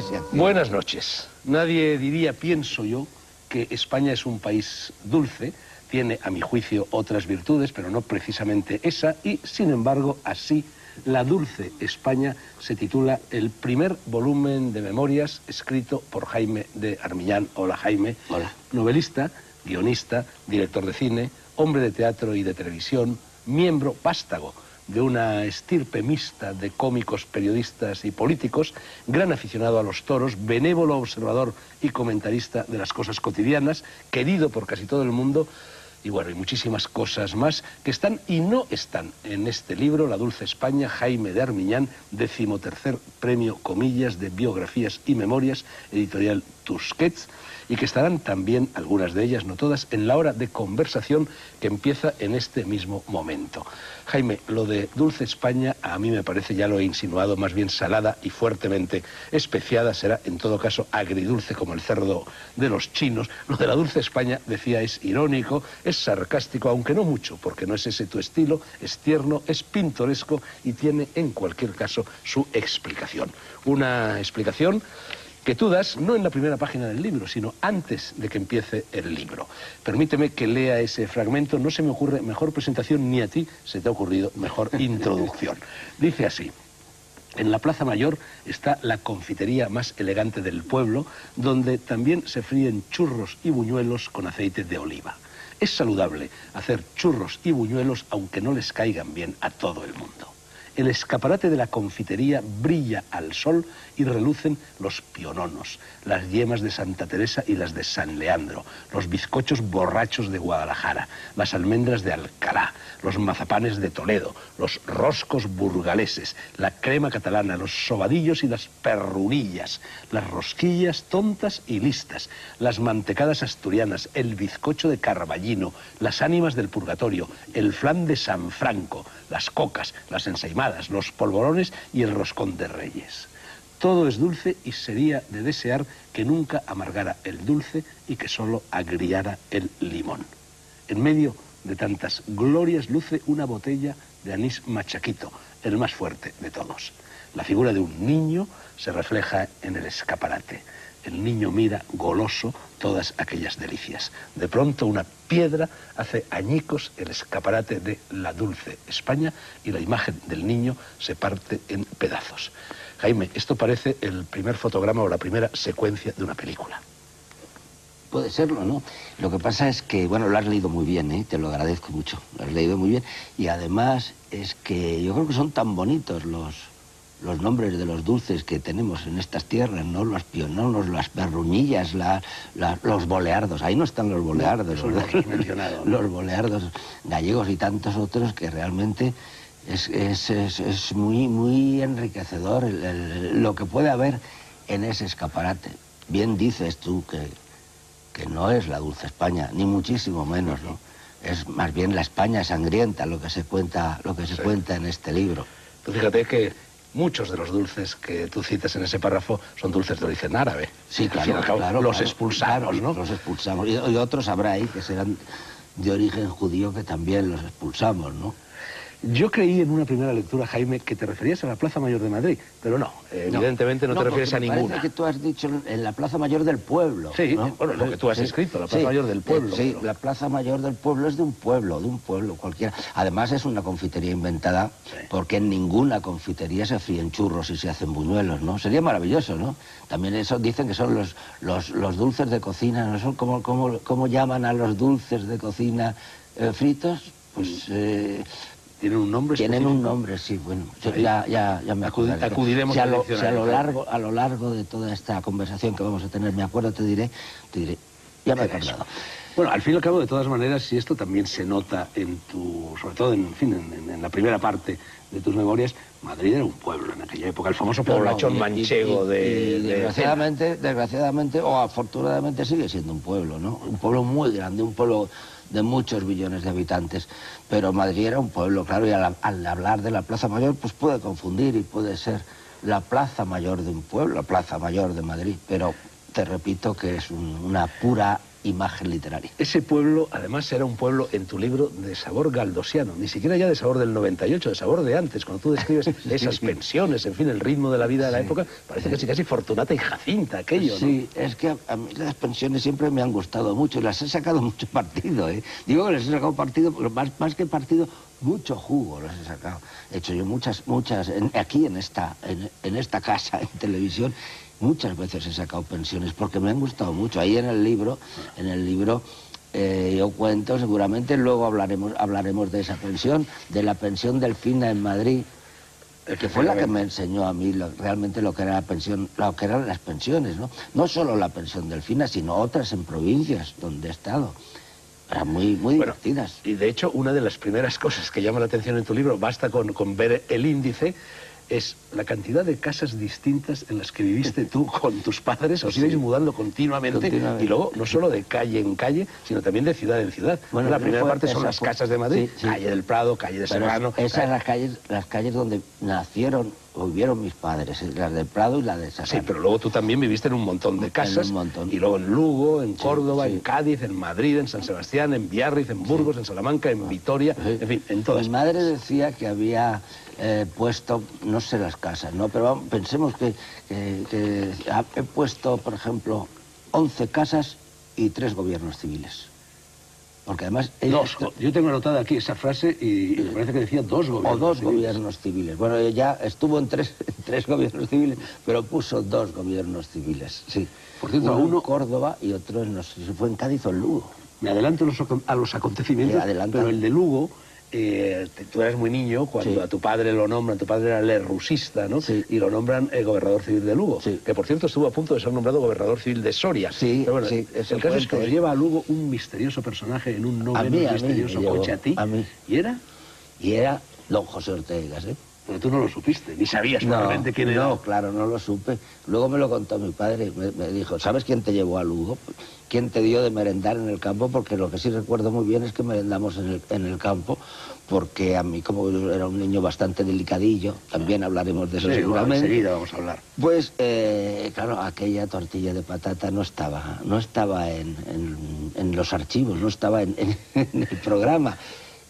ese acción. Buenas noches. Nadie diría, pienso yo, que España es un país dulce. Tiene, a mi juicio, otras virtudes, pero no precisamente esa, y, sin embargo, así, La Dulce España se titula el primer volumen de memorias escrito por Jaime de Armiñán. Hola, Jaime. Hola. Novelista, guionista, director de cine, hombre de teatro y de televisión, miembro vástago de una estirpe mixta de cómicos, periodistas y políticos, gran aficionado a los toros, benévolo observador y comentarista de las cosas cotidianas, querido por casi todo el mundo, y bueno, y muchísimas cosas más que están y no están en este libro, La Dulce España, Jaime de Armiñán, 13º premio, comillas, de biografías y memorias, editorial Tusquets, y que estarán también, algunas de ellas, no todas, en la hora de conversación que empieza en este mismo momento. Jaime, lo de Dulce España a mí me parece, ya lo he insinuado, más bien salada y fuertemente especiada, será en todo caso agridulce como el cerdo de los chinos. Lo de la Dulce España, decía, es irónico, es sarcástico, aunque no mucho, porque no es ese tu estilo, es tierno, es pintoresco y tiene en cualquier caso su explicación. Una explicación que tú das no en la primera página del libro, sino antes de que empiece el libro. Permíteme que lea ese fragmento, no se me ocurre mejor presentación ni a ti se te ha ocurrido mejor introducción. Dice así: en la Plaza Mayor está la confitería más elegante del pueblo, donde también se fríen churros y buñuelos con aceite de oliva. Es saludable hacer churros y buñuelos aunque no les caigan bien a todo el mundo. El escaparate de la confitería brilla al sol y relucen los piononos, las yemas de Santa Teresa y las de San Leandro, los bizcochos borrachos de Guadalajara, las almendras de Alcalá, los mazapanes de Toledo, los roscos burgaleses, la crema catalana, los sobadillos y las perrunillas, las rosquillas tontas y listas, las mantecadas asturianas, el bizcocho de Carballino, las ánimas del purgatorio, el flan de San Franco, las cocas, las ensaimadas, los polvorones y el roscón de Reyes. Todo es dulce y sería de desear que nunca amargara el dulce y que solo agriara el limón. En medio de tantas glorias luce una botella de anís machaquito, el más fuerte de todos. La figura de un niño se refleja en el escaparate. El niño mira goloso todas aquellas delicias. De pronto una piedra hace añicos el escaparate de La Dulce España y la imagen del niño se parte en pedazos. Jaime, esto parece el primer fotograma o la primera secuencia de una película. Puede serlo, ¿no? Lo que pasa es que, bueno, lo has leído muy bien, ¿eh? Te lo agradezco mucho. Lo has leído muy bien. Y además es que yo creo que son tan bonitos los nombres de los dulces que tenemos en estas tierras, ¿no? Los piononos, las perruñillas, los boleardos. Ahí no están los boleardos, no, ¿verdad? Los mencionado, ¿no? Los boleardos gallegos y tantos otros que realmente es muy enriquecedor lo que puede haber en ese escaparate. Bien dices tú que no es la Dulce España, ni muchísimo menos, ¿no? Es más bien la España sangrienta lo que se cuenta en este libro. Tú fíjate que muchos de los dulces que tú citas en ese párrafo son dulces de origen árabe. Sí, claro, los expulsamos, claro, ¿no? Los expulsamos. Y otros habrá ahí que serán de origen judío que también los expulsamos, ¿no? Yo creí en una primera lectura, Jaime, que te referías a la Plaza Mayor de Madrid, pero no, evidentemente no te refieres a ninguna. Parece que tú has dicho en la Plaza Mayor del pueblo. Sí, ¿no? bueno, lo que tú has escrito, la Plaza Mayor del pueblo. Sí, pero... la Plaza Mayor del pueblo es de un pueblo cualquiera. Además es una confitería inventada porque en ninguna confitería se fríen churros y se hacen buñuelos, ¿no? Sería maravilloso, ¿no? También eso dicen que son los dulces de cocina, ¿no? Son ¿cómo llaman a los dulces de cocina fritos? Pues... ¿Tienen un nombre? Tienen un nombre, sí, bueno, ya me acuerdo. Acudiremos a lo largo de toda esta conversación que vamos a tener, me acuerdo, te diré, ya me he acordado. Bueno, al fin y al cabo, de todas maneras, y esto también se nota en sobre todo en la primera parte de tus memorias, Madrid era un pueblo en aquella época, el famoso poblachón manchego desgraciadamente, o afortunadamente sigue siendo un pueblo, ¿no? Un pueblo muy grande, un pueblo de muchos millones de habitantes, pero Madrid era un pueblo, claro, y al hablar de la Plaza Mayor, pues puede confundir y puede ser la Plaza Mayor de un pueblo, la Plaza Mayor de Madrid, pero te repito que es una pura imagen literaria. Ese pueblo, además, era un pueblo, en tu libro, de sabor galdosiano, ni siquiera ya de sabor del 98, de sabor de antes. Cuando tú describes esas pensiones, en fin, el ritmo de la vida de la época, parece casi Fortunata y Jacinta, aquello, ¿no? Sí, es que a mí las pensiones siempre me han gustado mucho y las he sacado mucho partido, ¿eh? Digo que les he sacado partido, pero más que partido, mucho jugo les he sacado. He hecho yo muchas, aquí en esta casa, en televisión, muchas veces he sacado pensiones porque me han gustado mucho. Ahí en el libro yo cuento, seguramente luego hablaremos de esa pensión, de la pensión Delfina en Madrid, que fue la que me enseñó a mí realmente lo que era la pensión, lo que eran las pensiones, ¿no? No solo la pensión Delfina, sino otras en provincias donde he estado. Eran muy divertidas. Y de hecho, una de las primeras cosas que llama la atención en tu libro, basta con ver el índice, es la cantidad de casas distintas en las que viviste tú con tus padres. Os ibais mudando continuamente, y luego no solo de calle en calle, sino también de ciudad en ciudad. Bueno, la primera parte son las casas de Madrid, calle del Prado, calle de Serrano. Esas son las calles donde nacieron o vivieron mis padres, las del Prado y la de Serrano. Sí, pero luego tú también viviste en un montón de casas, y luego en Lugo, en Córdoba, en Cádiz, en Madrid, en San Sebastián, en Biarritz, en Burgos, en Salamanca, en Vitoria, en fin, en todas. Mi madre decía que había puesto, no sé las casas, ¿no? Pero vamos, pensemos que he puesto, por ejemplo, 11 casas y 3 gobiernos civiles. Porque además... Yo tengo anotada aquí esa frase y me parece que decía 2 gobiernos civiles. O 2 gobiernos civiles. Bueno, ella estuvo en tres gobiernos civiles, pero puso 2 gobiernos civiles, sí. Por cierto, uno en Córdoba y otro, no sé si fue en Cádiz o en Lugo. Me adelanto a los acontecimientos, pero el de Lugo... tú eras muy niño cuando a tu padre lo nombran, tu padre era lerrusista, ¿no? Sí. Y lo nombran gobernador civil de Lugo, que por cierto estuvo a punto de ser nombrado gobernador civil de Soria. Sí, pero bueno, sí, el caso es que os lleva a Lugo un misterioso personaje en un no menos misterioso coche a ti. A mí. ¿Y era? Y era don José Ortega, ¿sí? Pero tú no lo supiste, ni sabías probablemente quién era. No, claro, no lo supe. Luego me lo contó mi padre, me dijo, ¿sabes quién te llevó a Lugo? ¿Quién te dio de merendar en el campo? Porque lo que sí recuerdo muy bien es que merendamos en el campo, porque a mí, como yo era un niño bastante delicadillo, también hablaremos de eso seguramente. Enseguida vamos a hablar. Pues, claro, aquella tortilla de patata no estaba en los archivos, no estaba en el programa.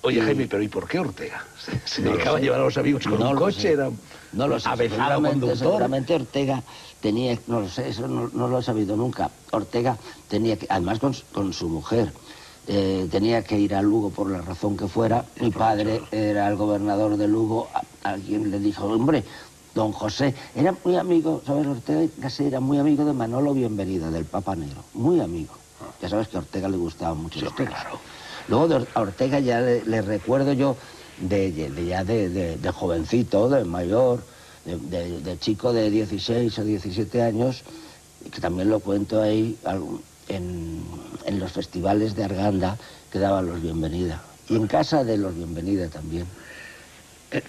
Oye, Jaime, pero ¿y por qué Ortega? ¿Se dedicaba a llevar a los amigos con un coche? ¿Era avezado conductor? Seguramente Ortega tenía, no lo sé, eso no lo he sabido nunca. Ortega tenía que, además con su mujer, tenía que ir a Lugo por la razón que fuera. Mi padre era el gobernador de Lugo, a quien le dijo, hombre, don José, era muy amigo, ¿sabes? Ortega casi era muy amigo de Manolo Bienvenido, del Papa Negro, muy amigo. Ya sabes que a Ortega le gustaba mucho los temas. Claro. Luego a Ortega ya le recuerdo yo de jovencito, de mayor, de chico de 16 o 17 años, que también lo cuento ahí en los festivales de Arganda que daban los Bienvenida. Y en casa de los Bienvenida también.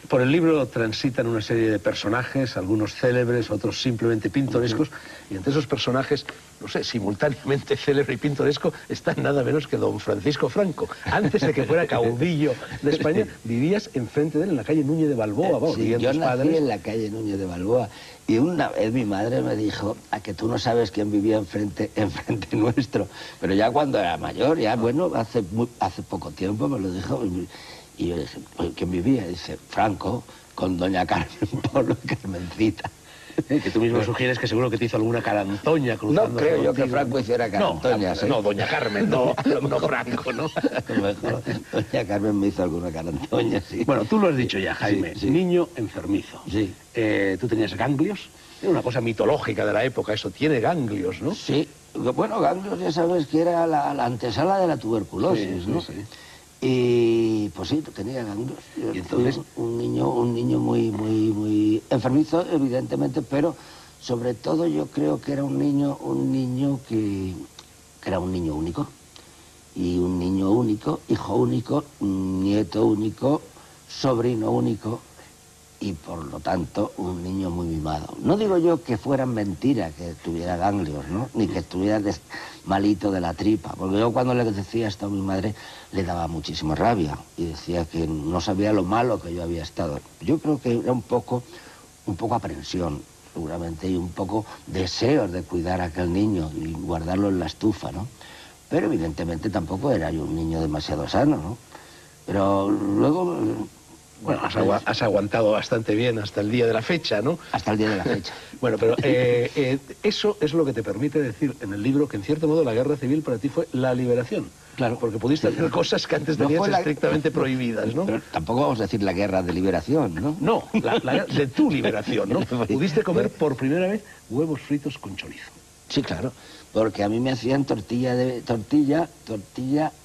Por el libro transitan una serie de personajes, algunos célebres, otros simplemente pintorescos, y entre esos personajes, no sé, simultáneamente célebre y pintoresco, está nada menos que don Francisco Franco. Antes de que fuera caudillo de España, vivías enfrente de él, en la calle Núñez de Balboa. Sí, yo nací en la calle Núñez de Balboa, y una vez mi madre me dijo, a que tú no sabes quién vivía enfrente nuestro, pero ya cuando era mayor, ya bueno, hace poco tiempo me lo dijo. Y yo dije, ¿quién vivía? Dice, Franco, con doña Carmen Polo y Carmencita. Que tú mismo sugieres que seguro que te hizo alguna carantoña cruzando. No creo yo que Franco hiciera carantoñas. No, doña Carmen, no Franco, ¿no? A lo mejor doña Carmen me hizo alguna carantoña, sí. Bueno, tú lo has dicho ya, Jaime, sí. Niño enfermizo. Sí. ¿Tú tenías ganglios? Era una cosa mitológica de la época, eso, tiene ganglios, ¿no? Sí. Bueno, ganglios ya sabes que era la antesala de la tuberculosis, ¿no? Sí. Y pues sí, tenía ganglios. ¿Y entonces? Un niño muy enfermizo, evidentemente, pero sobre todo yo creo que era un niño que era un niño único. Y un niño único, hijo único, nieto único, sobrino único, y por lo tanto un niño muy mimado. No digo yo que fuera mentira que tuviera ganglios, ¿no? Ni que estuviera malito de la tripa, porque yo cuando le decía esto a mi madre le daba muchísima rabia y decía que no sabía lo malo que yo había estado. Yo creo que era un poco aprensión, seguramente, y un poco deseos de cuidar a aquel niño y guardarlo en la estufa, ¿no? pero evidentemente tampoco era yo un niño demasiado sano, ¿no? Pero luego... Bueno, has aguantado bastante bien hasta el día de la fecha, ¿no? Hasta el día de la fecha. Bueno, pero eso es lo que te permite decir en el libro que, en cierto modo, la guerra civil para ti fue la liberación. Claro. Porque pudiste hacer cosas que antes tenías estrictamente prohibidas, ¿no? Pero tampoco vamos a decir la guerra de liberación, ¿no? No, de tu liberación, ¿no? Pudiste comer por primera vez huevos fritos con chorizo. Sí, claro, porque a mí me hacían tortilla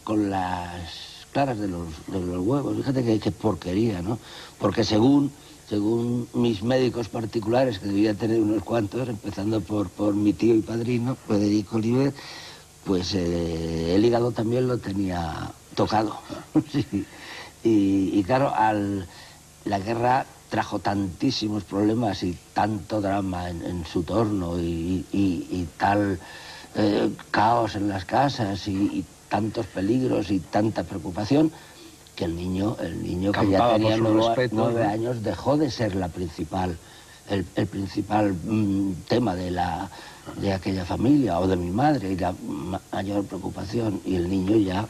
con las claras de los huevos. Fíjate qué porquería, ¿no? Porque según mis médicos particulares, que debía tener unos cuantos, empezando por mi tío y padrino, Federico Oliver, pues el hígado también lo tenía tocado. Sí. Y claro, la guerra trajo tantísimos problemas y tanto drama en su torno y tal caos en las casas y tantos peligros y tanta preocupación, que el niño que ya tenía 9 años dejó de ser el principal tema de aquella familia o de mi madre y la mayor preocupación, y el niño ya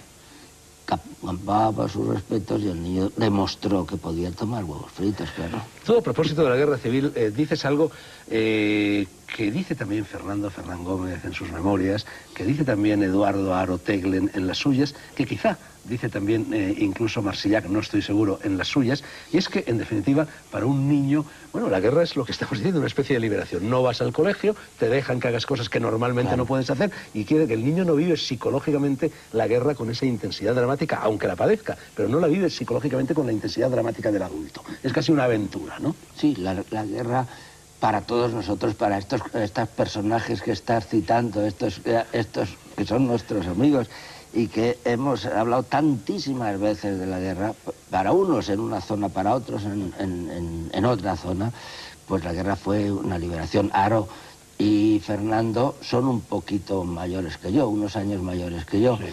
campaba por sus respetos y el niño demostró que podía tomar huevos fritos, claro. Tú, a propósito de la guerra civil, dices algo que dice también Fernán Gómez en sus memorias, que dice también Eduardo Haro Teglen en las suyas, que quizá dice también incluso Marsillac, no estoy seguro, en las suyas, y es que, en definitiva, para un niño, bueno, la guerra es lo que estamos diciendo, una especie de liberación. No vas al colegio, te dejan que hagas cosas que normalmente no puedes hacer, y quiere que el niño no vive psicológicamente la guerra con esa intensidad dramática, aunque la padezca, pero no la vive psicológicamente con la intensidad dramática del adulto. Es casi una aventura, ¿no? Sí, la guerra para todos nosotros, para estos personajes que estás citando, estos que son nuestros amigos y que hemos hablado tantísimas veces de la guerra, para unos en una zona, para otros en otra zona, pues la guerra fue una liberación. Haro y Fernando son un poquito mayores que yo, unos años mayores que yo. Sí.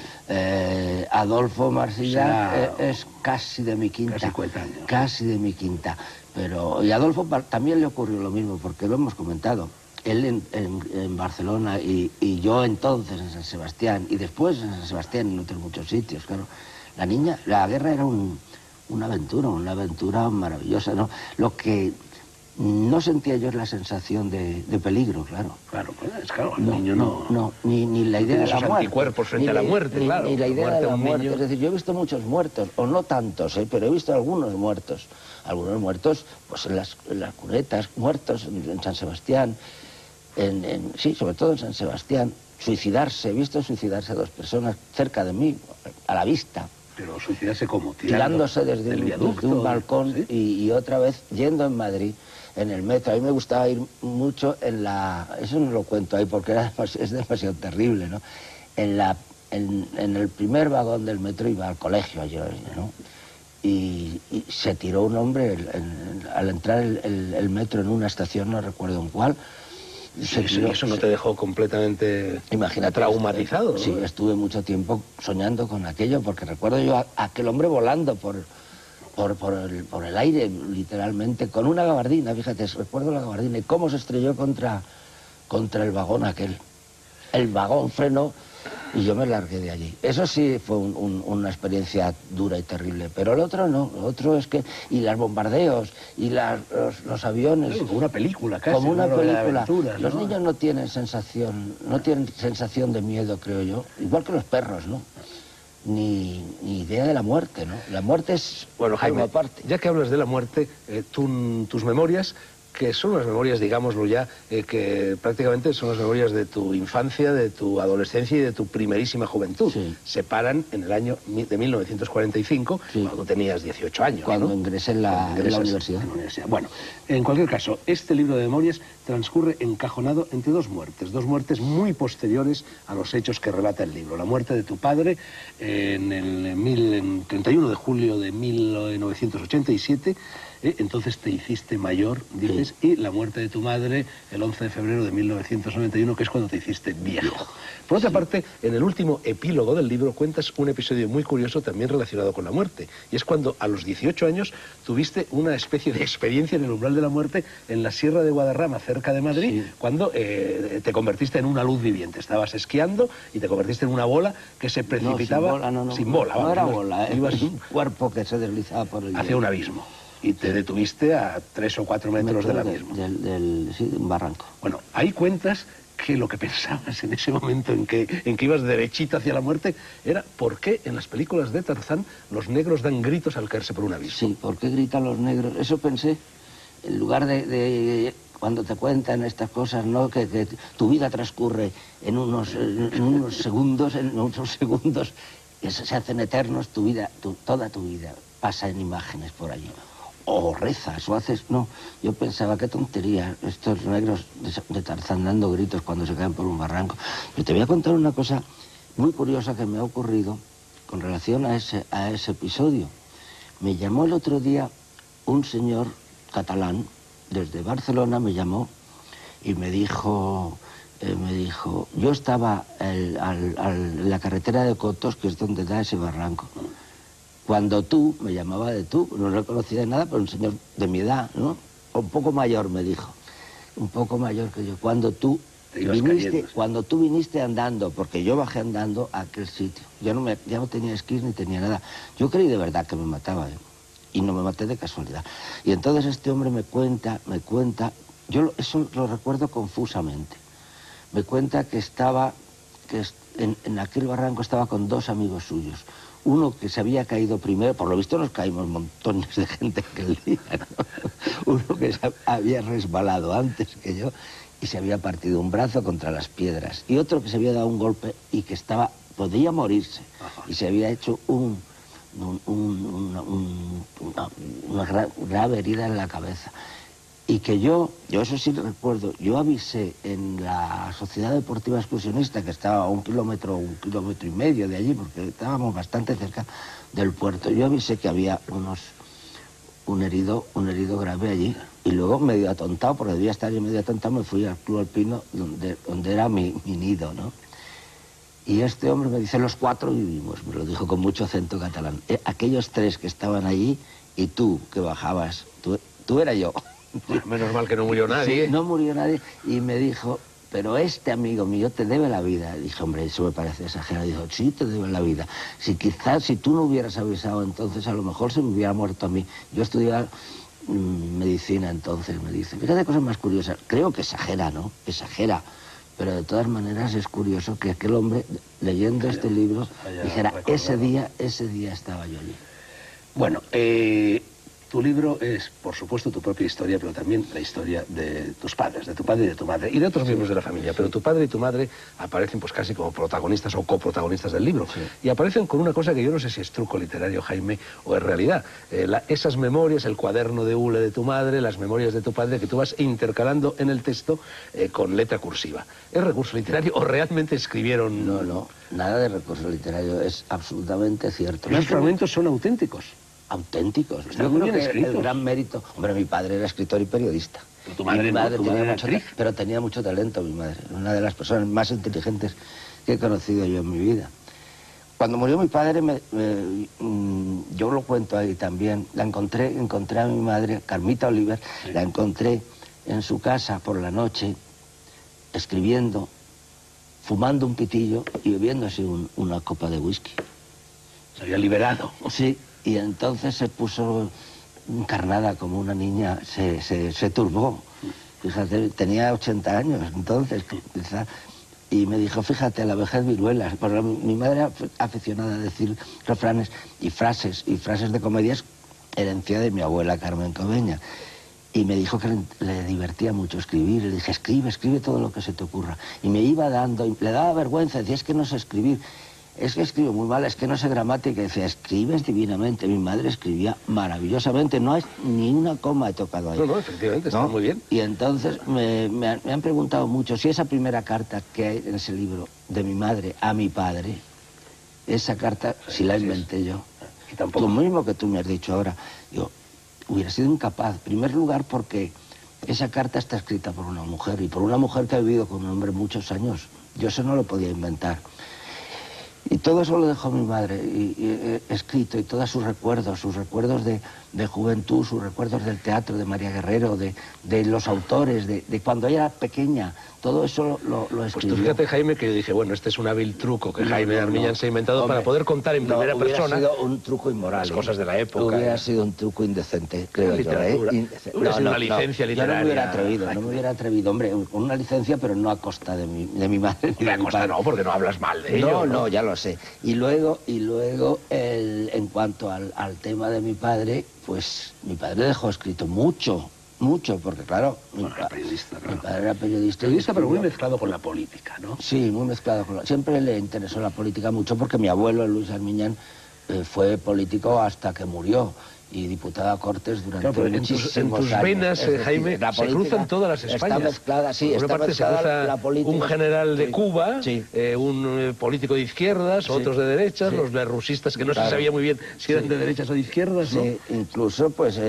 Adolfo Marsillac es casi de mi quinta. Casi 50 años. Casi de mi quinta. Y a Adolfo también le ocurrió lo mismo, porque lo hemos comentado. Él en Barcelona y yo entonces en San Sebastián, y después en San Sebastián y en otros muchos sitios, claro. La guerra era una aventura maravillosa, ¿no? Lo que no sentía yo es la sensación de peligro, claro. Claro, el niño no... Ni la idea de la muerte. Anticuerpos frente a la muerte, claro. Ni la idea de la muerte. Es decir, yo he visto muchos muertos, o no tantos, pero he visto algunos muertos. Algunos muertos, pues en las cunetas, muertos en San Sebastián, sí, sobre todo en San Sebastián. He visto suicidarse a 2 personas cerca de mí, a la vista. Pero suicidarse ¿cómo? Tirándose desde un balcón, ¿sí? y otra vez yendo en Madrid, en el metro. A mí me gustaba ir mucho eso no lo cuento ahí porque es demasiado terrible, ¿no? En el primer vagón del metro iba al colegio yo, ¿no? Y se tiró un hombre al entrar el metro en una estación, no recuerdo en cuál. Eso no te dejó completamente traumatizado, ¿no? Sí, estuve mucho tiempo soñando con aquello, porque recuerdo yo a aquel hombre volando por el aire, literalmente, con una gabardina, fíjate, recuerdo la gabardina, y cómo se estrelló contra el vagón aquel. El vagón frenó y yo me largué de allí. Eso sí fue una experiencia dura y terrible, pero el otro no. El otro es que... Y los bombardeos, y los aviones... Como una película, casi. Como una película. Aventuras, ¿no? Los niños no tienen sensación de miedo, creo yo. Igual que los perros, ¿no? Ni idea de la muerte, ¿no? La muerte es... Bueno, Jaime, aparte. Ya que hablas de la muerte, tus memorias, que son unas memorias, digámoslo ya, que prácticamente son las memorias de tu infancia, de tu adolescencia y de tu primerísima juventud. Sí. Se paran en el año de 1945, sí, cuando tenías 18 años. Cuando ingresé en la universidad. Bueno, en cualquier caso, este libro de memorias transcurre encajonado entre 2 muertes muy posteriores a los hechos que relata el libro. La muerte de tu padre en el 31 de julio de 1987, Entonces te hiciste mayor, dices, y la muerte de tu madre el 11 de febrero de 1991, que es cuando te hiciste viejo. Por otra parte, en el último epílogo del libro cuentas un episodio muy curioso también relacionado con la muerte, y es cuando a los 18 años tuviste una especie de experiencia en el umbral de la muerte en la Sierra de Guadarrama, cerca de Madrid, cuando te convertiste en una luz viviente. Estabas esquiando y te convertiste en una bola que se precipitaba... Sin bola, no era bola, ibas un cuerpo que se deslizaba por el... Hacia un abismo. Y te detuviste a 3 o 4 metros del abismo. Sí, de un barranco. Bueno, ahí cuentas que lo que pensabas en ese momento en que ibas derechito hacia la muerte era por qué en las películas de Tarzán los negros dan gritos al caerse por un abismo. Sí, ¿por qué gritan los negros? Eso pensé, en lugar de cuando te cuentan estas cosas, ¿no? Que tu vida transcurre en unos segundos, que se hacen eternos, toda tu vida pasa en imágenes por allí. O rezas, o haces... No, yo pensaba, qué tontería, estos negros de Tarzán dando gritos cuando se caen por un barranco. Pero te voy a contar una cosa muy curiosa que me ha ocurrido con relación a ese episodio. Me llamó el otro día un señor catalán, desde Barcelona me llamó y me dijo, yo estaba en la carretera de Cotos, que es donde da ese barranco. Cuando tú, me llamaba de tú, no lo conocía de nada, pero un señor de mi edad, ¿no? Un poco mayor, me dijo. Un poco mayor que yo. Cuando tú viniste andando, porque yo bajé andando a aquel sitio. Ya no tenía esquís ni tenía nada. Yo creí de verdad que me mataba, ¿eh? Y no me maté de casualidad. Y entonces este hombre me cuenta, eso lo recuerdo confusamente. Me cuenta que en aquel barranco estaba con 2 amigos suyos. Uno que se había caído primero, por lo visto nos caímos montones de gente aquel día, ¿no? Uno que se había resbalado antes que yo y se había partido un brazo contra las piedras. Y otro que se había dado un golpe y que podía morirse. Y se había hecho una grave herida en la cabeza. Y que yo eso sí recuerdo, yo avisé en la Sociedad Deportiva Excursionista, que estaba a 1 kilómetro, 1,5 kilómetros de allí, porque estábamos bastante cerca del puerto. Yo avisé que había un herido grave allí. Y luego, medio atontado, porque debía estar yo medio atontado, me fui al Club Alpino, donde era mi nido, ¿no? Y este hombre me dice, los 4 vivimos, me lo dijo con mucho acento catalán. Aquellos 3 que estaban allí y tú que bajabas, tú era yo. Bueno, menos mal que no murió nadie. Sí, no murió nadie. Y me dijo, pero este amigo mío te debe la vida. Dije, hombre, eso me parece exagerado. Dijo, sí, te debe la vida. Quizás si tú no hubieras avisado entonces, a lo mejor se me hubiera muerto a mí. Yo estudiaba medicina entonces, me dice. Fíjate cosas más curiosas. Creo que exagera, ¿no? Exagera. Pero de todas maneras es curioso que aquel hombre, leyendo este libro, dijera, ese día estaba yo allí. Bueno, tu libro es, por supuesto, tu propia historia, pero también la historia de tus padres, de tu padre y de tu madre, y de otros miembros de la familia. Pero tu padre y tu madre aparecen pues casi como protagonistas o coprotagonistas del libro. Sí. Y aparecen con una cosa que yo no sé si es truco literario, Jaime, o es realidad. Esas memorias, el cuaderno de hule de tu madre, las memorias de tu padre, que tú vas intercalando en el texto con letra cursiva. ¿Es recurso literario o realmente escribieron...? No, nada de recurso literario, es absolutamente cierto. Los fragmentos son auténticos. Auténticos. Yo creo que el gran mérito... Hombre, mi padre era escritor y periodista. Pero tu madre pero tenía mucho talento, mi madre. Una de las personas más inteligentes que he conocido yo en mi vida. Cuando murió mi padre, yo lo cuento ahí también, encontré a mi madre, Carmita Oliver, sí. La encontré en su casa por la noche, escribiendo, fumando un pitillo y bebiéndose una copa de whisky. Se había liberado. Sí. Y entonces se puso encarnada como una niña, se turbó. Fíjate, tenía 80 años entonces, quizá, y me dijo, fíjate, la vejez viruelas. Porque mi madre era aficionada a decir refranes y frases de comedias, herencia de mi abuela Carmen Cobeña. Y me dijo que le divertía mucho escribir. Le dije, escribe todo lo que se te ocurra. Y me iba dando, y le daba vergüenza, decía, es que no sé escribir. Es que escribo muy mal, es que no sé gramática. Y decía, escribes divinamente. Mi madre escribía maravillosamente, no hay ni una coma he tocado ahí. No, efectivamente, está muy bien. Y entonces me han preguntado mucho si esa primera carta que hay en ese libro de mi madre a mi padre, esa carta, si la inventé yo. Y tampoco. Lo mismo que tú me has dicho ahora. Digo, hubiera sido incapaz. En primer lugar porque esa carta está escrita por una mujer, y por una mujer que ha vivido con un hombre muchos años. Yo eso no lo podía inventar. Y todo eso lo dejó mi madre escrito, y todos sus recuerdos de juventud, sus recuerdos del teatro, de María Guerrero, de los autores, de cuando ella era pequeña. Todo eso lo escribió. Pues tú fíjate, Jaime, que yo dije, bueno, este es un hábil truco que Jaime Armiñán se ha inventado para poder contar en primera persona. Hubiera sido un truco inmoral. Las cosas de la época. Hubiera sido un truco indecente, creo yo. Hubiera sido una licencia literaria. Yo no me hubiera atrevido, hombre, con una licencia, pero no a costa de mi madre. A costa no, porque no hablas mal de ello. No, ya lo sé. Y luego en cuanto al tema de mi padre, pues mi padre dejó escrito mucho, porque claro, Era periodista, claro. Mi padre era periodista. Periodista, pero muy mezclado con la política, ¿no? Sí, muy mezclado con siempre le interesó la política mucho, porque mi abuelo, Luis Armiñán, fue político hasta que murió, y diputado a Cortes durante muchísimos en tus años. venas, Jaime, se cruzan todas las Españas. Está mezclada, sí, por una parte se cruza la política, un general de sí, Cuba, sí. Un político de izquierdas, otros de derechas, los berrusistas, que no se sabía muy bien si eran de derechas o de izquierdas, ¿no? Sí, incluso, pues,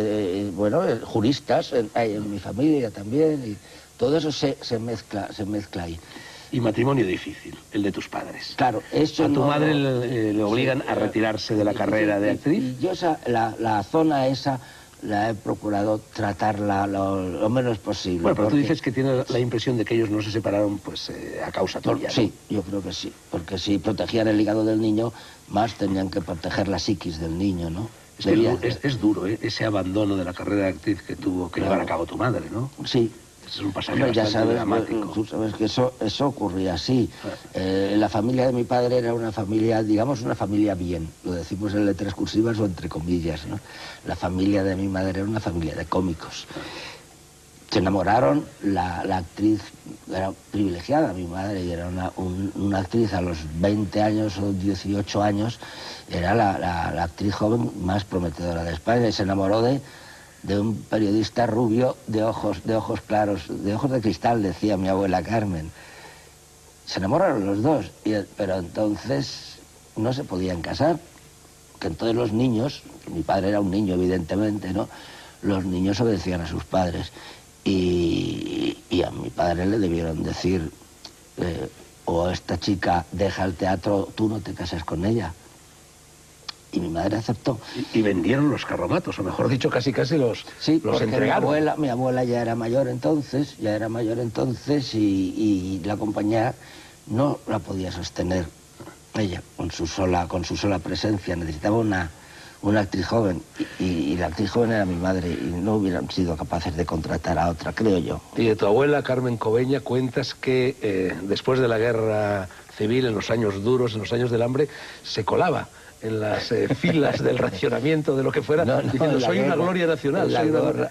juristas en mi familia también, y todo eso se mezcla ahí. Y matrimonio difícil, el de tus padres. Claro, eso a tu madre le obligan a retirarse de la carrera de actriz. Y yo la zona esa la he procurado tratarla lo menos posible. Bueno, pero tú dices que tienes la impresión de que ellos no se separaron pues a causa tuya, ¿no? Sí, yo creo que sí, porque si protegían el hígado del niño, más tenían que proteger la psiquis del niño, ¿no? Es duro, ese abandono de la carrera de actriz que tuvo que llevar a cabo tu madre, ¿no? Sí. Es un pasaje bastante dramático. Tú sabes que eso ocurría así. La familia de mi padre era una familia, digamos, una familia bien. Lo decimos en letras cursivas o entre comillas, ¿no? La familia de mi madre era una familia de cómicos. Se enamoraron, la actriz era privilegiada, mi madre, y era una actriz a los 20 años o 18 años, era la actriz joven más prometedora de España, y se enamoró de un periodista rubio de ojos claros, de ojos de cristal, decía mi abuela Carmen. Se enamoraron los dos, pero entonces no se podían casar, que entonces los niños, mi padre era un niño evidentemente, ¿no? Los niños obedecían a sus padres, y a mi padre le debieron decir, o esta chica deja el teatro, tú no te casas con ella. Y mi madre aceptó. Y vendieron los carromatos, o mejor dicho, casi los entregaron. Mi abuela ya era mayor entonces, y la compañía no la podía sostener ella con su sola presencia. Necesitaba una actriz joven, y la actriz joven era mi madre, y no hubieran sido capaces de contratar a otra, creo yo. Y de tu abuela, Carmen Cobeña, cuentas que después de la guerra civil, en los años duros, en los años del hambre, se colaba en las filas del racionamiento, de lo que fuera, diciendo, soy una gloria nacional.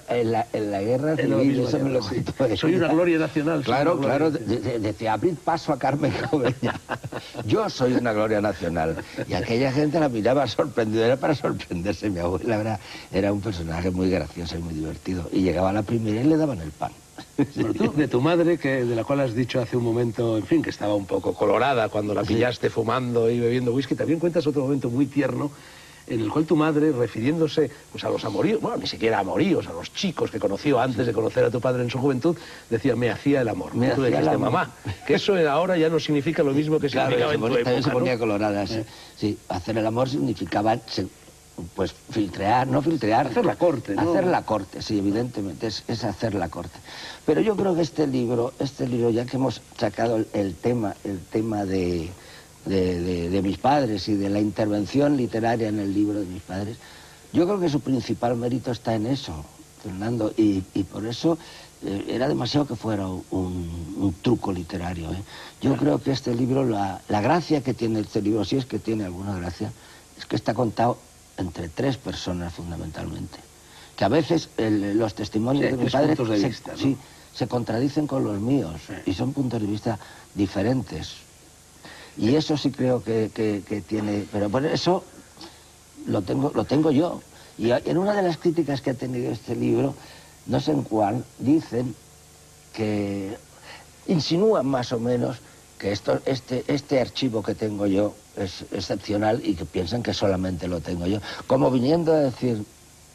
En la guerra civil, eso me lo contó. Soy una gloria nacional. Claro, decía, abrid paso a Carmen Cobeña. Yo soy una gloria nacional. Y aquella gente la miraba sorprendida, era para sorprenderse. Mi abuela era un personaje muy gracioso y muy divertido. Y llegaba a la primera y le daban el pan. Bueno, tú, de tu madre, de la cual has dicho hace un momento, en fin, que estaba un poco colorada cuando la pillaste fumando y bebiendo whisky, también cuentas otro momento muy tierno en el cual tu madre, refiriéndose pues, a los amoríos, bueno, ni siquiera amoríos, a los chicos que conoció antes de conocer a tu padre en su juventud, decía, me hacía el amor. Me hacía el amor. Mamá, que eso ahora ya no significa lo mismo que significaba en tu época, también se ponía ¿no? colorada, sí. Sí, hacer el amor significaba... Pues no filtrear. Hacer la corte, ¿no? Hacer la corte, sí, evidentemente, es hacer la corte. Pero yo creo que este libro, ya que hemos sacado el tema de mis padres y de la intervención literaria en el libro de mis padres, yo creo que su principal mérito está en eso, Fernando, y por eso era demasiado que fuera un truco literario, ¿eh? Yo creo que este libro, la gracia que tiene este libro, si es que tiene alguna gracia, es que está contado entre tres personas fundamentalmente, que a veces los testimonios de mi padre se contradicen con los míos, y son puntos de vista diferentes, y eso sí creo que tiene, pero por eso lo tengo yo. Y en una de las críticas que ha tenido este libro, no sé en cuál, dicen que insinúan más o menos que este archivo que tengo yo es excepcional, y que piensan que solamente lo tengo yo. Como viniendo a decir,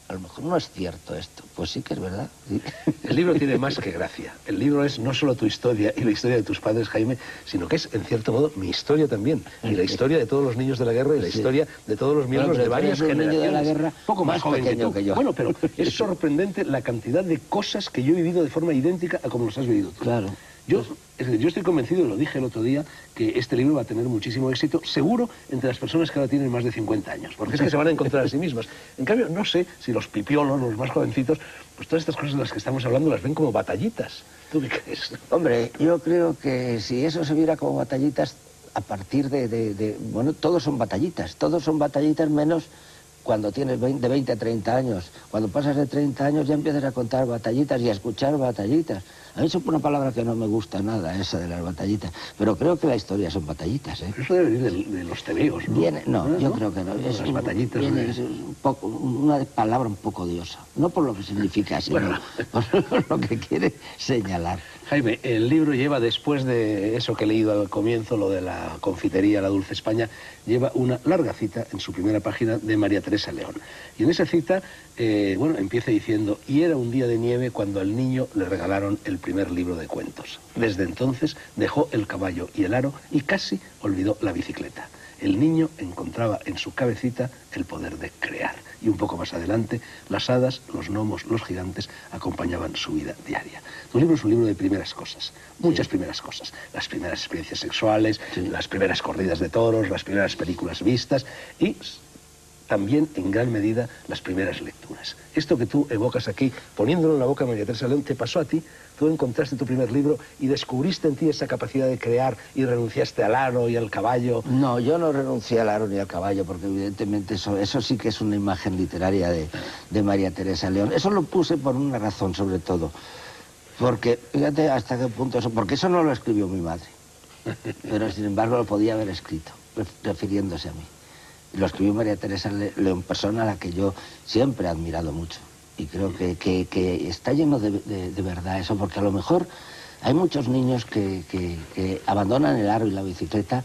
a lo mejor no es cierto esto. Pues sí que es verdad. Sí. El libro tiene más que gracia. El libro es no solo tu historia y la historia de tus padres, Jaime, sino que es, en cierto modo, mi historia también. Y la historia de todos los niños de la guerra y la historia de todos los miembros de varias generaciones. De la guerra poco más joven que yo. Bueno, pero es sorprendente la cantidad de cosas que yo he vivido de forma idéntica a como los has vivido tú. Claro. Yo estoy convencido, lo dije el otro día, que este libro va a tener muchísimo éxito, seguro, entre las personas que ahora tienen más de 50 años, porque es que se van a encontrar a sí mismas. En cambio, no sé si los pipiolos, los más jovencitos, pues todas estas cosas de las que estamos hablando las ven como batallitas. ¿Tú qué crees? Hombre, yo creo que si eso se viera como batallitas, a partir bueno, todos son batallitas menos cuando tienes de 20 a 30 años. Cuando pasas de 30 años ya empiezas a contar batallitas y a escuchar batallitas. A mí es una palabra que no me gusta nada, esa de las batallitas, pero creo que la historia son batallitas, ¿eh? Eso debe venir de los tebeos, ¿no? Yo creo que no. Es las batallitas. Es un poco, una palabra un poco odiosa, no por lo que significa, sino por lo que quiere señalar. Jaime, el libro lleva, después de eso que he leído al comienzo, lo de la confitería La Dulce España, lleva una larga cita en su primera página de María Teresa León. Y en esa cita, empieza diciendo: y era un día de nieve cuando al niño le regalaron el primer libro de cuentos. Desde entonces dejó el caballo y el aro y casi olvidó la bicicleta. El niño encontraba en su cabecita el poder de crear. Y un poco más adelante, las hadas, los gnomos, los gigantes acompañaban su vida diaria. Tu libro es un libro de primeras cosas, muchas primeras cosas. Las primeras experiencias sexuales, las primeras corridas de toros, las primeras películas vistas y también, en gran medida, las primeras lecturas. Esto que tú evocas aquí, poniéndolo en la boca de María Teresa León, te pasó a ti. Tú encontraste tu primer libro y descubriste en ti esa capacidad de crear y renunciaste al aro y al caballo. No, yo no renuncié al aro ni al caballo, porque evidentemente eso sí que es una imagen literaria de María Teresa León. Eso lo puse por una razón, sobre todo. Porque, fíjate hasta qué punto eso... Porque eso no lo escribió mi madre. Pero, sin embargo, lo podía haber escrito, refiriéndose a mí. Lo escribió María Teresa León, persona a la que yo siempre he admirado mucho. Y creo que está lleno de verdad eso, porque a lo mejor hay muchos niños que abandonan el aro y la bicicleta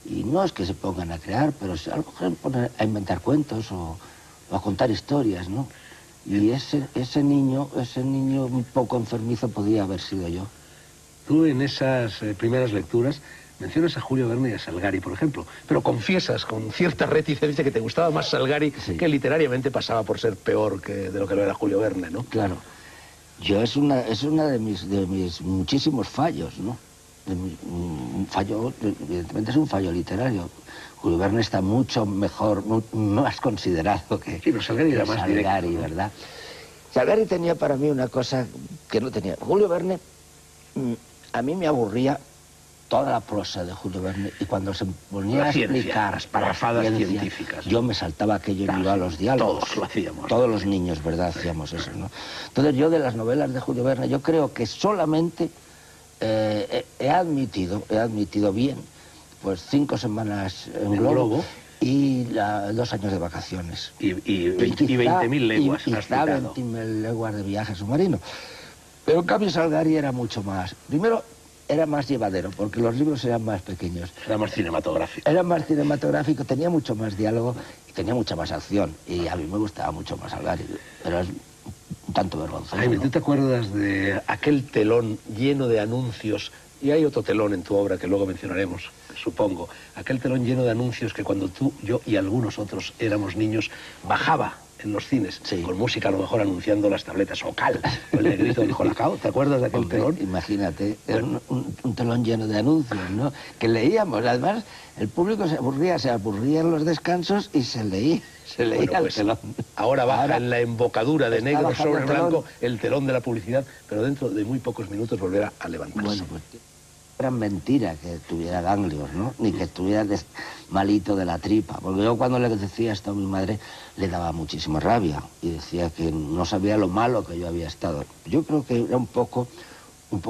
y no es que se pongan a crear, pero a lo mejor se ponen a inventar cuentos o a contar historias, ¿no? Y ese niño un poco enfermizo podía haber sido yo. Tú en esas primeras lecturas mencionas a Julio Verne y a Salgari, por ejemplo, pero confiesas con cierta reticencia que te gustaba más Salgari, que literariamente pasaba por ser peor de lo que lo era Julio Verne, ¿no? Claro. Es una de mis muchísimos fallos, ¿no? Un fallo, evidentemente es un fallo literario. Julio Verne está mucho mejor, más considerado que... Sí, pero Salgari era más directo, ¿no? ¿Verdad? Salgari tenía para mí una cosa que no tenía. Julio Verne, a mí me aburría toda la prosa de Julio Verne, y cuando se ponía a explicar las parrafadas científicas, yo me saltaba aquello y me iba a los diálogos. Todos lo hacíamos. Todos los niños, ¿verdad? Hacíamos eso, ¿no? Entonces yo de las novelas de Julio Verne, yo creo que solamente he admitido bien, pues 5 semanas en globo y 2 años de vacaciones. Y 20.000 leguas. Y 20.000 leguas de viaje submarino. Pero en cambio Salgari era mucho más. Primero, era más llevadero, porque los libros eran más pequeños. Era más cinematográfico. Era más cinematográfico, tenía mucho más diálogo y tenía mucha más acción. Y a mí me gustaba mucho más Salgari, pero es un tanto vergonzoso. Jaime, ¿tú te acuerdas de aquel telón lleno de anuncios? Y hay otro telón en tu obra que luego mencionaremos, supongo. Aquel telón lleno de anuncios que cuando tú, yo y algunos otros éramos niños, bajaba en los cines, con música a lo mejor anunciando las tabletas Ocal, o el negrito del Colacao. ¿Te acuerdas de aquel telón? Imagínate, era un telón lleno de anuncios, ¿no? Que leíamos. Además, el público se aburría en los descansos y se leía el telón. Ahora baja en la embocadura de negro sobre blanco el telón de la publicidad, pero dentro de muy pocos minutos volverá a levantarse. Bueno, pues era mentira que tuviera ganglios, ¿no? Ni que estuviera malito de la tripa. Porque yo cuando le decía esto a mi madre le daba muchísima rabia y decía que no sabía lo malo que yo había estado. Yo creo que era un poco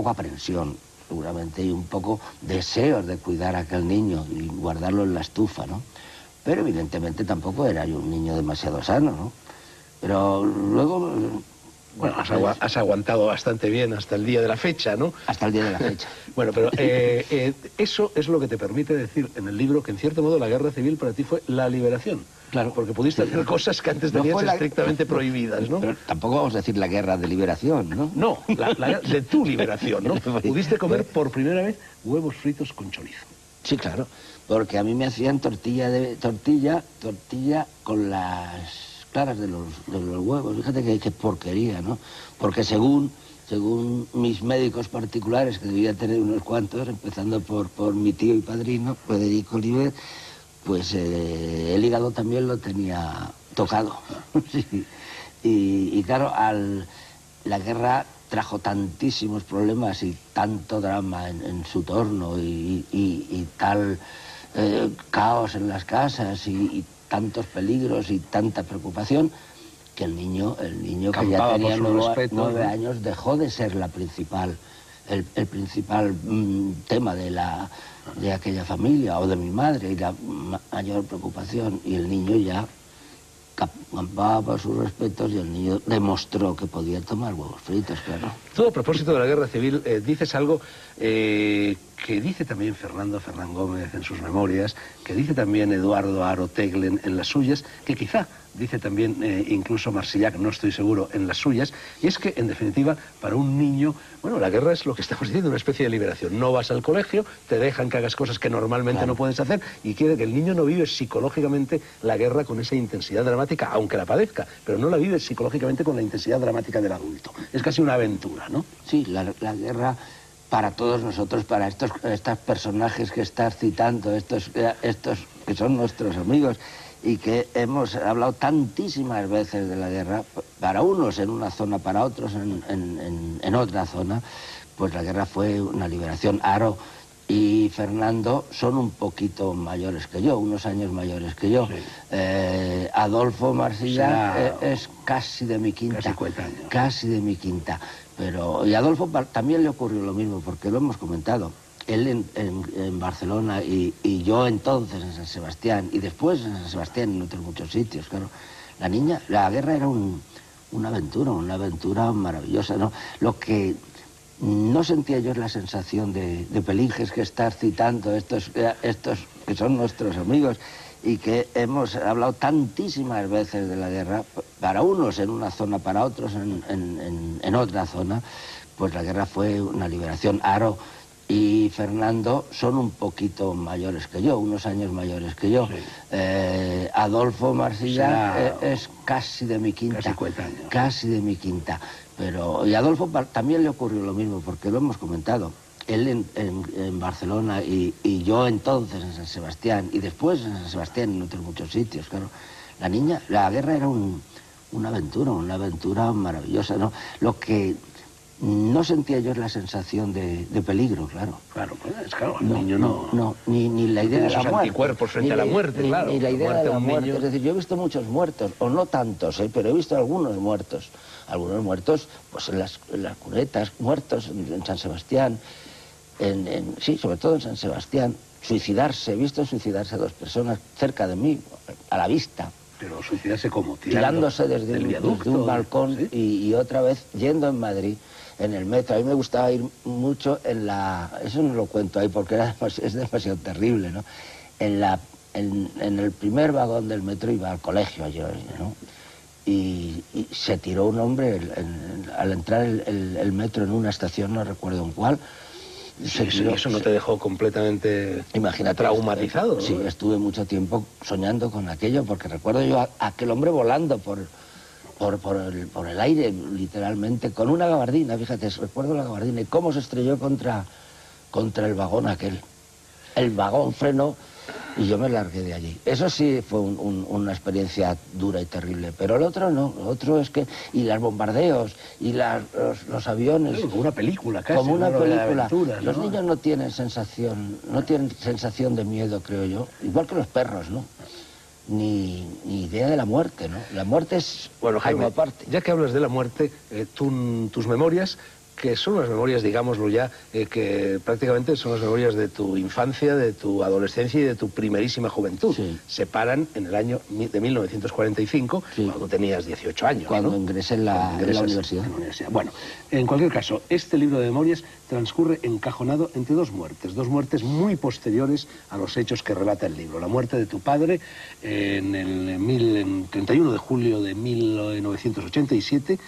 aprensión, seguramente, y un poco deseos de cuidar a aquel niño y guardarlo en la estufa, ¿no? Pero evidentemente tampoco era yo un niño demasiado sano, ¿no? Pero luego Bueno, has aguantado bastante bien hasta el día de la fecha, ¿no? Hasta el día de la fecha. Bueno, pero eso es lo que te permite decir en el libro que, en cierto modo, la guerra civil para ti fue la liberación. Claro. Porque pudiste hacer cosas que antes tenías estrictamente prohibidas, ¿no? Pero tampoco vamos a decir la guerra de liberación, ¿no? No, de tu liberación, ¿no? Pudiste comer por primera vez huevos fritos con chorizo. Sí, claro, porque a mí me hacían tortilla con las claras de los huevos. Fíjate qué porquería, ¿no? Porque según mis médicos particulares, que debía tener unos cuantos, empezando por mi tío y padrino, Federico Oliver, pues el hígado también lo tenía tocado. Sí. Y claro, la guerra trajo tantísimos problemas y tanto drama en su torno y tal caos en las casas y tantos peligros y tanta preocupación, que el niño que ya tenía 9 años dejó de ser el principal tema de aquella familia o de mi madre y la mayor preocupación, y el niño ya campaba por sus respetos y el niño demostró que podía tomar huevos fritos, claro. Tú, a propósito de la guerra civil, dices algo que dice también Fernán Gómez en sus memorias, que dice también Eduardo Haro Teglen en las suyas, que quizá dice también incluso Marsillac, no estoy seguro, en las suyas, y es que, en definitiva, para un niño, bueno, la guerra es lo que estamos diciendo, una especie de liberación. No vas al colegio, te dejan que hagas cosas que normalmente no puedes hacer, y quiere que el niño no vive psicológicamente la guerra con esa intensidad dramática, aunque la padezca, pero no la vive psicológicamente con la intensidad dramática del adulto. Es casi una aventura, ¿no? Sí, la guerra para todos nosotros, para estos personajes que estás citando, estos que son nuestros amigos y que hemos hablado tantísimas veces de la guerra, para unos en una zona, para otros en otra zona, pues la guerra fue una liberación. Haro y Fernando son un poquito mayores que yo, unos años mayores que yo. Sí. Adolfo Marsillac es casi de mi quinta. Casi de mi quinta. Y a Adolfo también le ocurrió lo mismo, porque lo hemos comentado. Él en Barcelona y yo entonces en San Sebastián, y después en San Sebastián y en otros muchos sitios, claro. La guerra era una aventura maravillosa, ¿no? Lo que no sentía yo es la sensación de pelinges que estás citando, estos que son nuestros amigos y que hemos hablado tantísimas veces de la guerra, para unos en una zona, para otros en otra zona, pues la guerra fue una liberación. Haro y Fernando son un poquito mayores que yo, unos años mayores que yo. Sí. Adolfo Marsillac es casi de mi quinta. Casi de mi quinta. Y a Adolfo también le ocurrió lo mismo, porque lo hemos comentado. Él en Barcelona y yo entonces en San Sebastián, y después en San Sebastián y en otros muchos sitios, claro. La guerra era una aventura maravillosa, ¿no? Lo que no sentía yo es la sensación de peligro, claro. Claro, el niño no... Ni la idea de la muerte. Anticuerpos frente a la muerte, claro. Ni la idea de la muerte. Es decir, yo he visto muchos muertos, o no tantos, pero he visto algunos muertos. Algunos muertos, pues en las cunetas, muertos en San Sebastián, sí, sobre todo en San Sebastián. He visto suicidarse a 2 personas cerca de mí, a la vista. Pero suicidarse ¿cómo? Tirándose desde un balcón, ¿sí? y otra vez yendo en Madrid, en el metro. A mí me gustaba ir mucho eso no lo cuento ahí porque es demasiado terrible, ¿no? En el primer vagón del metro iba al colegio yo, ¿no? Y se tiró un hombre al entrar el metro en una estación, no recuerdo en cuál. Eso no te dejó completamente traumatizado, ¿no? Sí, estuve mucho tiempo soñando con aquello, porque recuerdo yo a aquel hombre volando por el aire, literalmente, con una gabardina, fíjate, recuerdo la gabardina, y cómo se estrelló contra el vagón aquel. El vagón frenó y yo me largué de allí. Eso sí fue una experiencia dura y terrible, pero el otro no. Lo otro es que... Y los bombardeos, y los aviones... Como una película, casi. Como una película. Aventuras, ¿no? Los niños no tienen sensación de miedo, creo yo. Igual que los perros, ¿no? Ni idea de la muerte, ¿no? La muerte es bueno, Jaime, algo aparte. Ya que hablas de la muerte, tus memorias que son unas memorias, digámoslo ya, que prácticamente son las memorias de tu infancia, de tu adolescencia y de tu primerísima juventud. Sí. Se paran en el año de 1945, sí, cuando tenías 18 años, cuando ¿no? ingresé en la universidad. Bueno, en cualquier caso, este libro de memorias transcurre encajonado entre dos muertes muy posteriores a los hechos que relata el libro. La muerte de tu padre en el 31 de julio de 1987,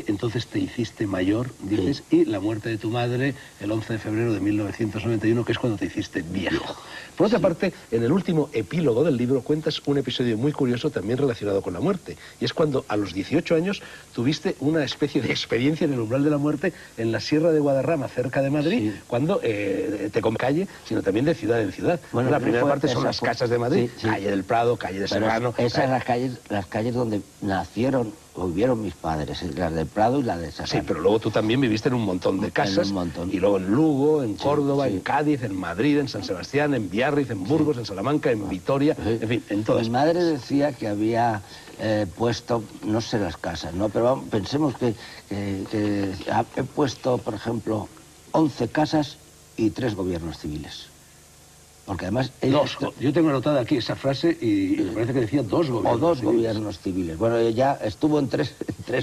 entonces te hiciste mayor, dices, sí, y la muerte de tu madre el 11 de febrero de 1991, que es cuando te hiciste viejo. Por otra parte, en el último epílogo del libro cuentas un episodio muy curioso también relacionado con la muerte, y es cuando a los 18 años tuviste una especie de experiencia en el umbral de la muerte en la Sierra de Guadarrama, cerca de Madrid, sí, cuando te come calle, sino también de ciudad en ciudad. Bueno, la primera parte son las casas de Madrid, sí, sí, calle del Prado, calle de Serrano. Esas son las calles donde nacieron o vivieron mis padres, las del Prado y la de Serrano. Sí, pero luego tú también viviste en un montón de casas, y luego en Lugo, en Córdoba, sí, en Cádiz, en Madrid, en San Sebastián, en Biarritz, en Burgos, en Salamanca, en Vitoria, en fin, en todas. Mi madre decía que había puesto, no sé las casas, ¿no? Pero vamos, pensemos que he puesto, por ejemplo, 11 casas y 3 gobiernos civiles. Porque además... Yo tengo anotada aquí esa frase y me parece que decía 2 gobiernos civiles. O 2 gobiernos civiles. Bueno, ella estuvo en 3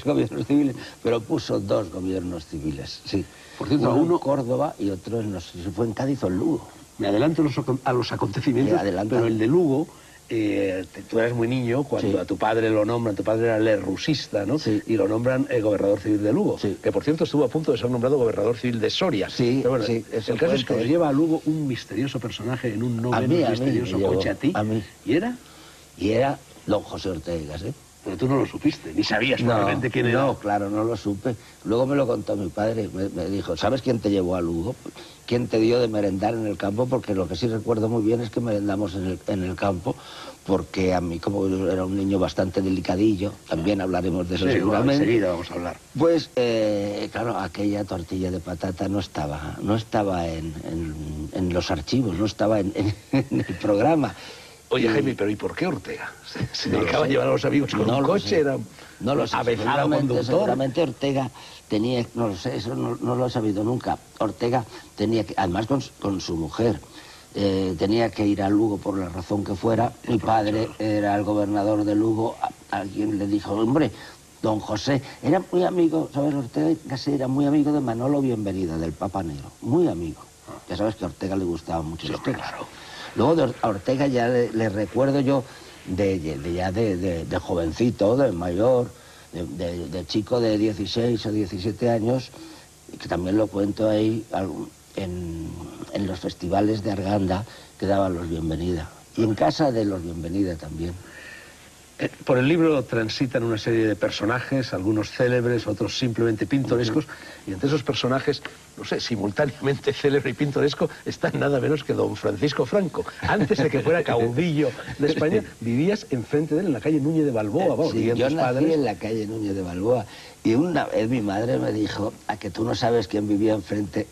gobiernos civiles, pero puso 2 gobiernos civiles, sí. Por cierto, uno en Córdoba y otro, no sé si fue en Cádiz o en Lugo. Me adelanto a los acontecimientos, pero el de Lugo... tú eras muy niño cuando, sí, a tu padre lo nombran, tu padre era lerrusista, ¿no? Sí. Y lo nombran gobernador civil de Lugo, sí, que por cierto estuvo a punto de ser nombrado gobernador civil de Soria. Sí, pero bueno, sí, el caso es que os lleva a Lugo un misterioso personaje en un no menos misterioso coche a ti. A mí. ¿Y era? Y era don José Ortega, ¿sí? Pero tú no lo supiste, ni sabías probablemente quién era. No, claro, no lo supe. Luego me lo contó mi padre, me dijo, ¿sabes quién te llevó a Lugo? ¿Quién te dio de merendar en el campo? Porque lo que sí recuerdo muy bien es que merendamos en el campo, porque a mí, como yo era un niño bastante delicadillo, también hablaremos de eso, sí, seguramente. Enseguida vamos a hablar. Pues, claro, aquella tortilla de patata no estaba en los archivos, no estaba en el programa. Oye, Jaime, pero ¿y por qué Ortega? ¿Se dedicaba a llevar a los amigos con un coche? ¿Era avezado conductor? Seguramente Ortega tenía, no lo sé, eso no lo he sabido nunca. Ortega tenía que, además con su mujer, tenía que ir a Lugo por la razón que fuera. Mi padre era el gobernador de Lugo, alguien le dijo, hombre, don José, era muy amigo, ¿sabes? Ortega casi era muy amigo de Manolo Bienvenida, del Papa Negro, muy amigo. Ya sabes que a Ortega le gustaba mucho. Sí, claro. Luego a Ortega ya le recuerdo yo de jovencito, de mayor, de chico de 16 o 17 años, que también lo cuento ahí en los festivales de Arganda que daban los Bienvenida. Y en casa de los Bienvenida también. Por el libro transitan una serie de personajes, algunos célebres, otros simplemente pintorescos, y entre esos personajes, no sé, simultáneamente célebre y pintoresco, está nada menos que don Francisco Franco. Antes de que fuera caudillo de España, vivías enfrente de él, en la calle Núñez de Balboa. Vamos, sí, yo nací en la calle Núñez de Balboa, y una vez mi madre me dijo, a que tú no sabes quién vivía enfrente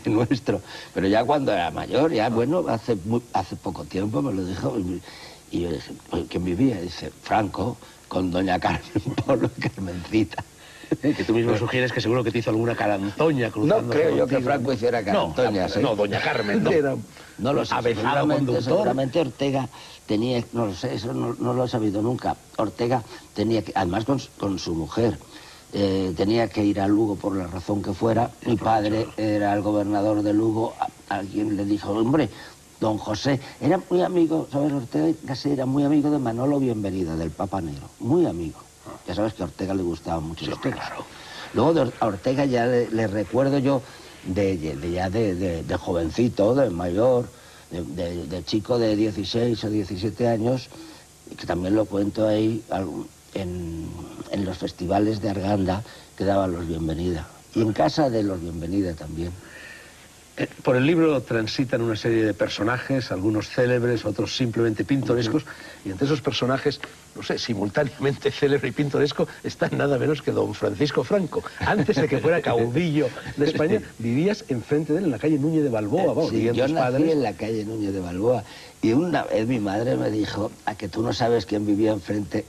nuestro, pero ya cuando era mayor, ya bueno, hace poco tiempo me lo dijo. Y yo dije, ¿quién vivía? Dice, Franco, con doña Carmen Polo y Carmencita. Que tú mismo sugieres que seguro que te hizo alguna carantoña cruzando. No creo yo que Franco hiciera carantoñas. No, doña Carmen, no. Era no lo sé, avezado conductor. Seguramente Ortega tenía, no lo sé, eso no lo he sabido nunca. Ortega tenía que, además con su mujer, tenía que ir a Lugo por la razón que fuera. Mi padre era el gobernador de Lugo, alguien le dijo, hombre, don José, era muy amigo, ¿sabes? Ortega casi era muy amigo de Manolo Bienvenida, del Papa Negro, muy amigo. Ya sabes que a Ortega le gustaba mucho. Sí, claro. Luego a Ortega ya le recuerdo yo de jovencito, de mayor, de chico de 16 o 17 años, que también lo cuento ahí en los festivales de Arganda que daban los Bienvenida. Y en casa de los Bienvenida también. Por el libro transitan una serie de personajes, algunos célebres, otros simplemente pintorescos, y entre esos personajes, no sé, simultáneamente célebre y pintoresco, está nada menos que don Francisco Franco. Antes de que fuera caudillo de España, vivías enfrente de él, en la calle Núñez de Balboa. Vamos, sí, yo nací en la calle Núñez de Balboa, y una vez mi madre me dijo, a que tú no sabes quién vivía enfrente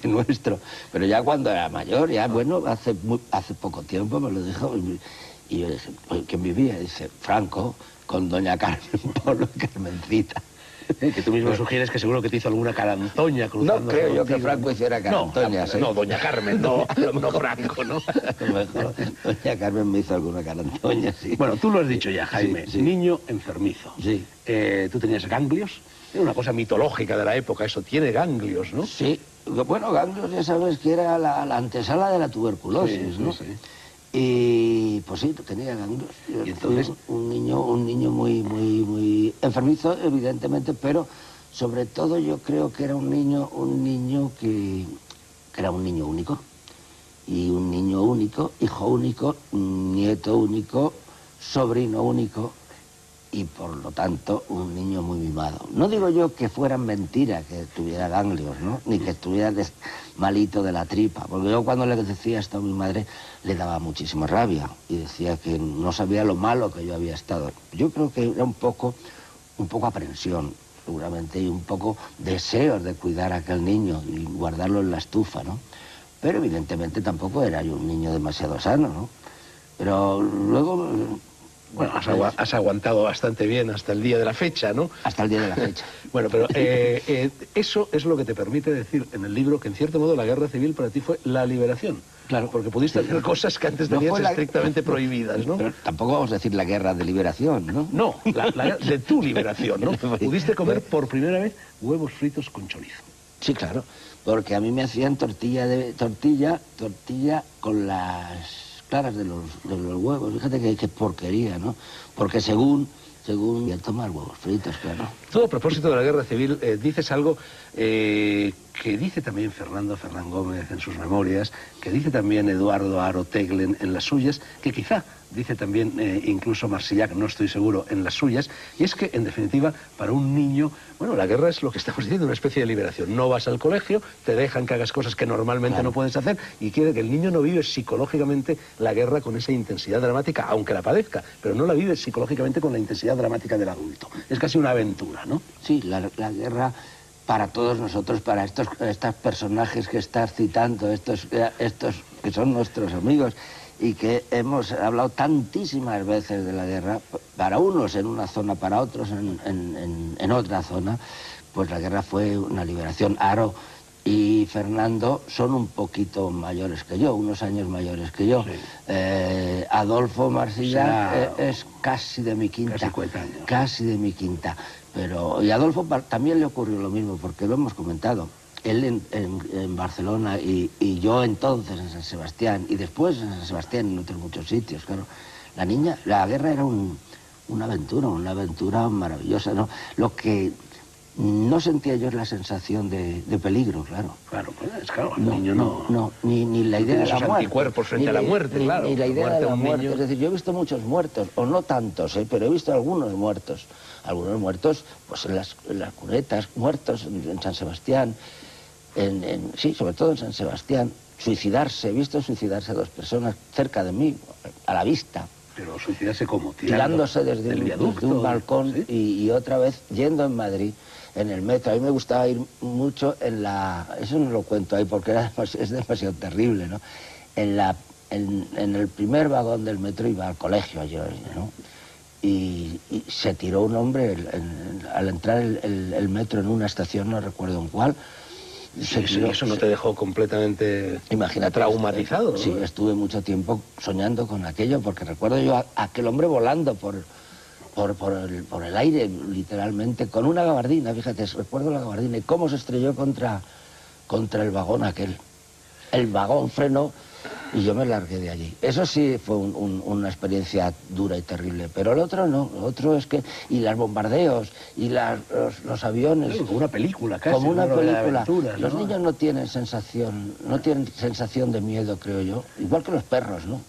nuestro, pero ya cuando era mayor, ya bueno, hace poco tiempo me lo dijo. Y yo dije, ¿quién vivía? Y dice, Franco, con doña Carmen Polo y Carmencita. Que tú mismo sugieres que seguro que te hizo alguna carantoña cruzando. No creo yo que Franco hiciera carantoñas. No, doña Carmen, no Franco, ¿no? A lo mejor doña Carmen me hizo alguna carantoña, sí. Bueno, tú lo has dicho ya, Jaime, sí. Niño enfermizo. Sí. ¿Tú tenías ganglios? Era una cosa mitológica de la época, eso tiene ganglios, ¿no? Sí, bueno, ganglios ya sabes que era la antesala de la tuberculosis, ¿no? Sí. Y pues sí, tenía ganglios. ¿Y entonces? Un niño muy enfermizo, evidentemente, pero sobre todo yo creo que era un niño que era un niño único. Y un niño único, hijo único, nieto único, sobrino único, y por lo tanto un niño muy mimado. No digo yo que fuera mentira que tuviera ganglios, ¿no? Ni que estuviera malito de la tripa, porque yo cuando le decía esto a mi madre le daba muchísima rabia y decía que no sabía lo malo que yo había estado. Yo creo que era un poco aprensión, seguramente, y un poco deseos de cuidar a aquel niño y guardarlo en la estufa, ¿no? Pero evidentemente tampoco era yo un niño demasiado sano, ¿no? Pero luego... Bueno, has aguantado bastante bien hasta el día de la fecha, ¿no? Hasta el día de la fecha. Bueno, pero eso es lo que te permite decir en el libro que, en cierto modo, la guerra civil para ti fue la liberación. Claro. Porque pudiste hacer cosas que antes tenías estrictamente prohibidas, ¿no? Pero tampoco vamos a decir la guerra de liberación, ¿no? No, la de tu liberación, ¿no? Pudiste comer por primera vez huevos fritos con chorizo. Sí, claro, porque a mí me hacían tortilla con las claras de los huevos. Fíjate qué porquería, ¿no? Porque según y a tomar huevos fritos, claro. Todo a propósito de la guerra civil, dices algo que dice también Fernán Gómez en sus memorias, que dice también Eduardo Haro Teglen en las suyas, que quizá dice también incluso Marsillac, no estoy seguro, en las suyas, y es que, en definitiva, para un niño, bueno, la guerra es lo que estamos diciendo, una especie de liberación. No vas al colegio, te dejan que hagas cosas que normalmente no puedes hacer, y quiere que el niño no vive psicológicamente la guerra con esa intensidad dramática, aunque la padezca, pero no la vive psicológicamente con la intensidad dramática del adulto. Es casi una aventura, ¿no? Sí, la guerra para todos nosotros, para estos personajes que estás citando, estos que son nuestros amigos y que hemos hablado tantísimas veces de la guerra, para unos en una zona, para otros en otra zona, pues la guerra fue una liberación. Haro y Fernando son un poquito mayores que yo, unos años mayores que yo. Sí. Adolfo Marsillac es casi de mi quinta. Casi de mi quinta. Y a Adolfo también le ocurrió lo mismo, porque lo hemos comentado. Él en Barcelona y yo entonces en San Sebastián, y después en San Sebastián y en otros muchos sitios, claro. La guerra era una aventura maravillosa, ¿no? Lo que no sentía yo es la sensación de peligro, claro. Claro, el niño no... Ni la idea de la muerte. Anticuerpos frente a la muerte, claro. Ni la idea de la muerte. Es decir, yo he visto muchos muertos, o no tantos, pero he visto algunos muertos. Algunos muertos, pues en las cunetas, muertos en San Sebastián, sí, sobre todo en San Sebastián. He visto suicidarse a 2 personas cerca de mí, a la vista. Pero suicidarse ¿cómo? Tirándose desde un balcón, ¿sí? y otra vez yendo en Madrid, en el metro. A mí me gustaba ir mucho eso no lo cuento ahí porque es demasiado terrible, ¿no? En el primer vagón del metro iba al colegio yo, ¿no? Y se tiró un hombre al entrar el metro en una estación, no recuerdo en cuál. Eso no te dejó completamente traumatizado, ¿no? Sí, estuve mucho tiempo soñando con aquello, porque recuerdo yo a aquel hombre volando por el aire, literalmente, con una gabardina, fíjate, recuerdo la gabardina, y cómo se estrelló contra el vagón aquel. El vagón frenó y yo me largué de allí. Eso sí fue una experiencia dura y terrible, pero el otro no. El otro es que... Y los bombardeos, y los aviones... Como una película, casi. Como una película. Aventuras, los ¿no? niños no tienen sensación de miedo, creo yo. Igual que los perros, ¿no?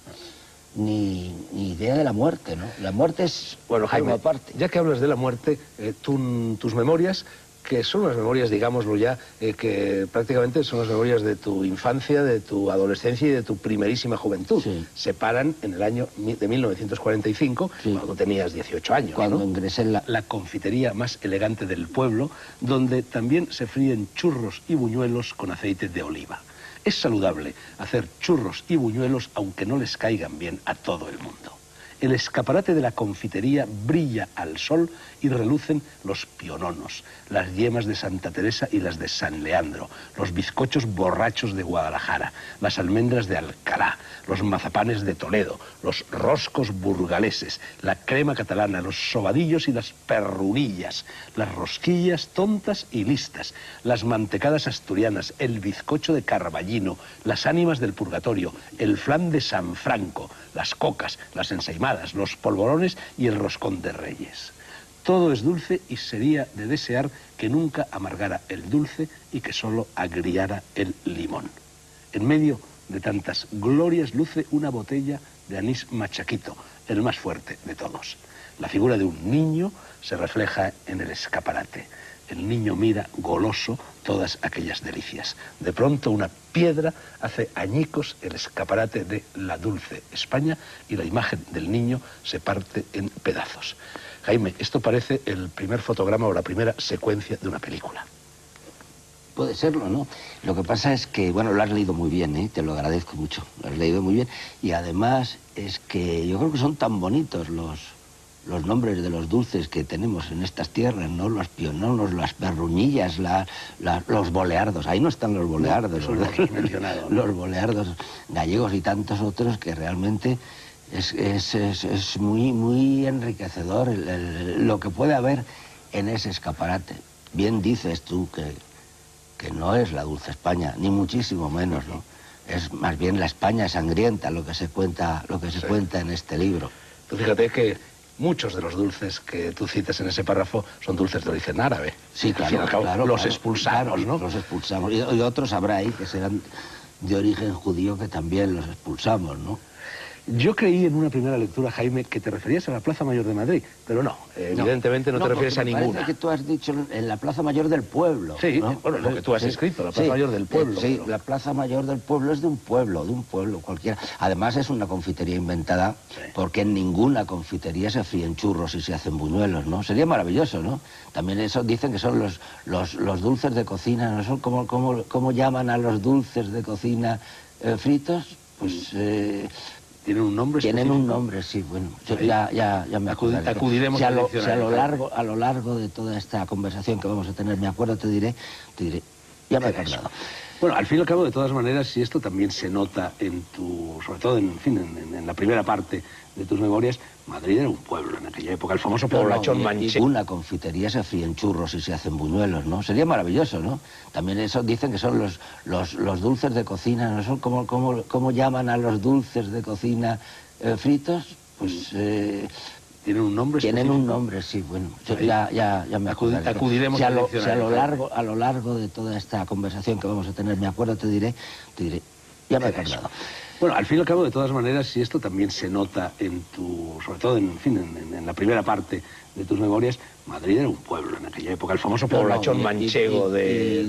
ni idea de la muerte, ¿no? La muerte es Bueno, Jaime, algo aparte. ya que hablas de la muerte, tus memorias, que son unas memorias, digámoslo ya, que prácticamente son las memorias de tu infancia, de tu adolescencia y de tu primerísima juventud. Sí. Se paran en el año de 1945, Sí. cuando tenías 18 años, Cuando ¿no? ingresé en La confitería más elegante del pueblo, donde también se fríen churros y buñuelos con aceite de oliva. Es saludable hacer churros y buñuelos aunque no les caigan bien a todo el mundo. El escaparate de la confitería brilla al sol y relucen los piononos, las yemas de Santa Teresa y las de San Leandro, los bizcochos borrachos de Guadalajara, las almendras de Alcalá, los mazapanes de Toledo, los roscos burgaleses, la crema catalana, los sobadillos y las perrunillas, las rosquillas tontas y listas, las mantecadas asturianas, el bizcocho de Carballino, las ánimas del purgatorio, el flan de San Franco, las cocas, las ensaimadas, los polvorones y el roscón de Reyes. Todo es dulce y sería de desear que nunca amargara el dulce y que solo agriara el limón. En medio de tantas glorias luce una botella de anís machaquito, el más fuerte de todos. La figura de un niño se refleja en el escaparate. El niño mira goloso todas aquellas delicias. De pronto una piedra hace añicos el escaparate de la dulce España y la imagen del niño se parte en pedazos. Jaime, esto parece el primer fotograma o la primera secuencia de una película. Puede serlo, ¿no? Lo que pasa es que, bueno, lo has leído muy bien, ¿eh? Te lo agradezco mucho. Lo has leído muy bien. Y además es que yo creo que son tan bonitos los nombres de los dulces que tenemos en estas tierras, ¿no? Los piononos, las perruñillas, los boleardos. Ahí no están los boleardos, no, ¿verdad? los mencionado, ¿no? Los boleardos gallegos y tantos otros que realmente es muy enriquecedor lo que puede haber en ese escaparate. Bien dices tú que no es la dulce España, ni muchísimo menos, ¿no? Es más bien la España sangrienta lo que se cuenta en este libro. Tú fíjate que muchos de los dulces que tú citas en ese párrafo son dulces de origen árabe. Sí, Al fin y al cabo, claro, los expulsamos, claro, ¿no? Los expulsamos. Y otros habrá ahí que serán de origen judío que también los expulsamos, ¿no? Yo creí en una primera lectura, Jaime, que te referías a la Plaza Mayor de Madrid, pero no, evidentemente no te refieres a ninguna. Parece que tú has dicho en la Plaza Mayor del pueblo. Sí, ¿no? bueno, lo que tú has escrito, la Plaza Mayor del pueblo. Sí, pero... la Plaza Mayor del pueblo es de un pueblo cualquiera. Además es una confitería inventada porque en ninguna confitería se fríen churros y se hacen buñuelos, ¿no? Sería maravilloso, ¿no? También eso dicen que son los dulces de cocina, ¿no? Son ¿cómo llaman a los dulces de cocina fritos? Pues... ¿Tienen un nombre Tienen específico? un nombre, sí, bueno, ya me acuerdo. Acudiremos si al a diccionario. lo largo de toda esta conversación que vamos a tener, me acuerdo, te diré, ya me he acordado. Bueno, al fin y al cabo, de todas maneras, y esto también se nota sobre todo en la primera parte de tus memorias, Madrid era un pueblo en aquella época, el famoso poblachón manchego. Una confitería se fríen churros y se hacen buñuelos, ¿no? Sería maravilloso, ¿no? También eso dicen que son los dulces de cocina, ¿no? Son ¿cómo llaman a los dulces de cocina fritos? Pues... ¿Tienen un nombre Tienen específico? un nombre, sí, bueno, ya me acuerdo. Acudiremos si al diccionario. a lo largo de toda esta conversación que vamos a tener, me acuerdo, te diré, ya me he acordado. Bueno, al fin y al cabo, de todas maneras, y esto también se nota sobre todo en la primera parte de tus memorias, Madrid era un pueblo en aquella época, el famoso poblachón manchego de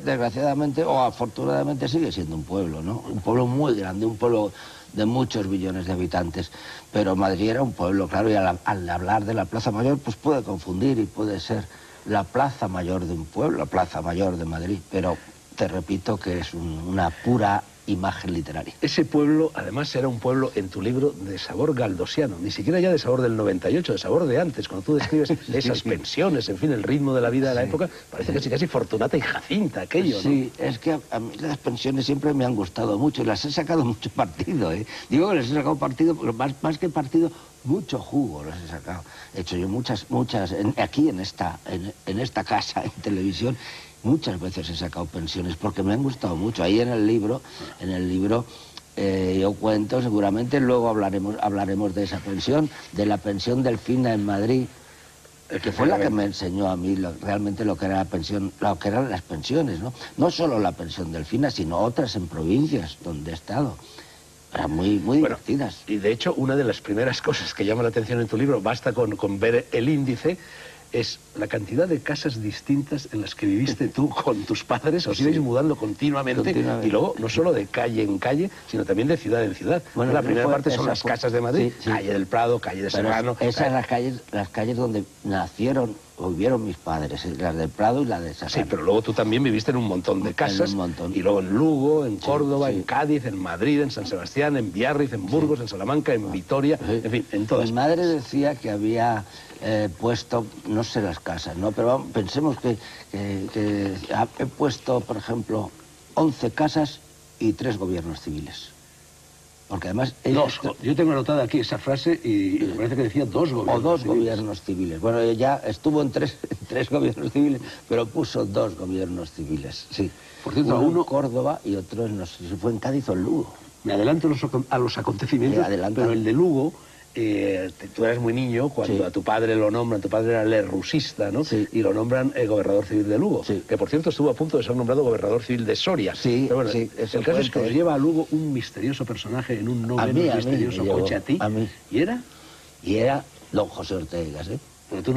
desgraciadamente o afortunadamente sigue siendo un pueblo, ¿no? Un pueblo muy grande, un pueblo de muchos millones de habitantes, pero Madrid era un pueblo, claro, y al hablar de la Plaza Mayor, pues puede confundir y puede ser la Plaza Mayor de un pueblo, la Plaza Mayor de Madrid, pero te repito que es una pura imagen literaria. Ese pueblo, además, era un pueblo en tu libro de sabor galdosiano, ni siquiera ya de sabor del 98, de sabor de antes, cuando tú describes esas pensiones, en fin, el ritmo de la vida de la época, parece casi Fortunata y Jacinta, aquello, ¿no? Sí, es que a mí las pensiones siempre me han gustado mucho y las he sacado mucho partido, ¿eh? Digo que les he sacado partido, pero más que partido, mucho jugo les he sacado. He hecho yo muchas, aquí en esta casa, en televisión, muchas veces he sacado pensiones porque me han gustado mucho. Ahí en el libro yo cuento, seguramente luego hablaremos de esa pensión, de la pensión Delfina en Madrid, que fue la que me enseñó a mí realmente lo que era la pensión, lo que eran las pensiones, ¿no? No solo la pensión Delfina, sino otras en provincias donde he estado. eran muy divertidas. Y de hecho, una de las primeras cosas que llama la atención en tu libro, basta con ver el índice, es la cantidad de casas distintas en las que viviste tú con tus padres. Os ibais mudando continuamente, y luego no solo de calle en calle, sino también de ciudad en ciudad. Bueno, la primera parte son las casas de Madrid, calle del Prado, calle de Serrano. Esas las calles donde nacieron o vivieron mis padres, las del Prado y la de Serrano. Sí, pero luego tú también viviste en un montón de casas, y luego en Lugo, en Córdoba, en Cádiz, en Madrid, en San Sebastián, en Biarritz, en Burgos, en Salamanca, en Vitoria, en fin, en todas. Mi madre decía que había puesto, no sé las casas, ¿no? Pero vamos, pensemos que he puesto, por ejemplo, 11 casas y 3 gobiernos civiles. Porque además... Yo tengo anotada aquí esa frase y me parece que decía 2 gobiernos civiles. O 2 civiles. Gobiernos civiles. Bueno, ella estuvo en tres gobiernos civiles, pero puso 2 gobiernos civiles, sí. Por cierto, uno en Córdoba y otro, no sé si fue en Cádiz o en Lugo. Me adelanto a los acontecimientos, pero el de Lugo... tú eras muy niño cuando a tu padre lo nombran, tu padre era lerrusista, ¿no? Sí. Y lo nombran gobernador civil de Lugo, que por cierto estuvo a punto de ser nombrado gobernador civil de Soria. Sí, pero bueno, sí, el caso es que os lleva a Lugo un misterioso personaje en un no menos misterioso coche a ti. A mí. ¿Y era? Y era don José Ortega, ¿sí? Pero tú